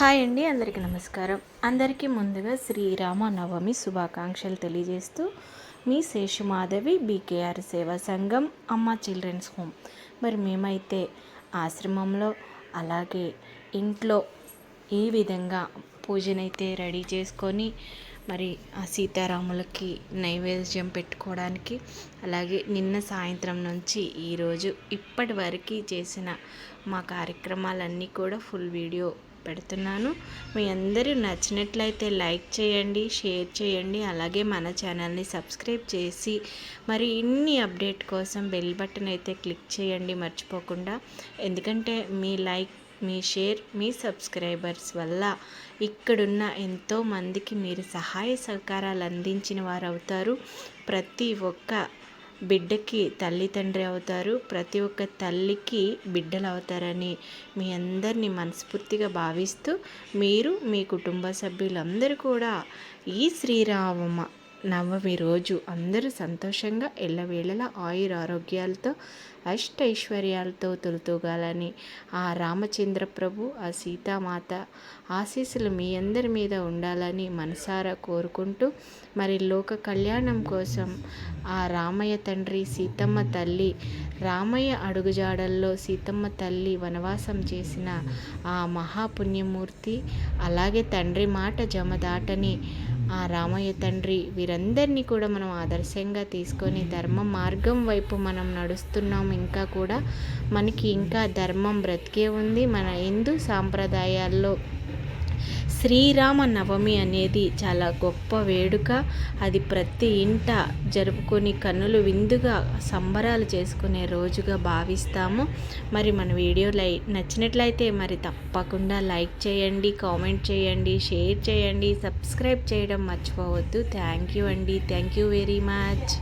Hi అండి, అందరికీ నమస్కారం. అందరికీ ముందుగా శ్రీరామనవమి శుభాకాంక్షలు తెలియజేస్తూ మీ శేషుమాధవి బీకేఆర్ సేవా సంఘం అమ్మ చిల్డ్రన్స్ హోమ్. మరి మేమైతే ఆశ్రమంలో అలాగే ఇంట్లో ఈ విధంగా పూజనైతే రెడీ చేసుకొని మరి ఆ సీతారాములకి నైవేద్యం పెట్టుకోవడానికి, అలాగే నిన్న సాయంత్రం నుంచి ఈరోజు ఇప్పటి వరకు చేసిన మా కార్యక్రమాలన్నీ కూడా ఫుల్ వీడియో పెడుతున్నాను. మీ అందరూ నచ్చినట్లయితే లైక్ చేయండి, షేర్ చేయండి, అలాగే మన ఛానల్ని సబ్స్క్రైబ్ చేసి మరి ఇన్ని అప్డేట్ కోసం బెల్ బటన్ అయితే క్లిక్ చేయండి మర్చిపోకుండా. ఎందుకంటే మీ లైక్, మీ షేర్, మీ సబ్స్క్రైబర్స్ వల్ల ఇక్కడున్న ఎంతోమందికి మీరు సహాయ సహకారాలు అందించిన వారు అవుతారు. ప్రతి ఒక్క బిడ్డకి తల్లి తండ్రి అవుతారు, ప్రతి ఒక్క తల్లికి బిడ్డలు అవుతారని మీ అందరినీ మనస్ఫూర్తిగా భావిస్తూ, మీరు మీ కుటుంబ సభ్యులందరూ కూడా ఈ శ్రీరామ నవమి రోజు అందరూ సంతోషంగా ఎల్లవేళలా ఆయురారోగ్యాలతో అష్టైశ్వర్యాలతో తొలుతూగాలని ఆ రామచంద్ర ప్రభు, ఆ సీతామాత ఆశీస్సులు మీ అందరి మీద ఉండాలని మనసారా కోరుకుంటూ, మరి లోక కళ్యాణం కోసం ఆ రామయ్య తండ్రి, సీతమ్మ తల్లి, రామయ్య అడుగుజాడల్లో సీతమ్మ తల్లి వనవాసం చేసిన ఆ మహాపుణ్యమూర్తి, అలాగే తండ్రి మాట జమదాటని ఆ రామయ్య తండ్రి, వీరందరినీ కూడా మనం ఆదర్శంగా తీసుకొని ధర్మ మార్గం వైపు మనం నడుస్తున్నాం. ఇంకా కూడా మనకి ఇంకా ధర్మం బ్రతికే ఉంది. మన హిందూ సాంప్రదాయాల్లో శ్రీరామ నవమి అనేది చాలా గొప్ప వేడుక. అది ప్రతి ఇంట జరుపుకొని కన్నులు విందుగా సంబరాలు చేసుకునే రోజుగా భావిస్తాము. మరి మన వీడియో నచ్చినట్లయితే మరి తప్పకుండా లైక్ చేయండి, కామెంట్ చేయండి, షేర్ చేయండి, సబ్స్క్రైబ్ చేయడం మర్చిపోవద్దు. థ్యాంక్ యూ అండి, థ్యాంక్ యూ వెరీ మచ్.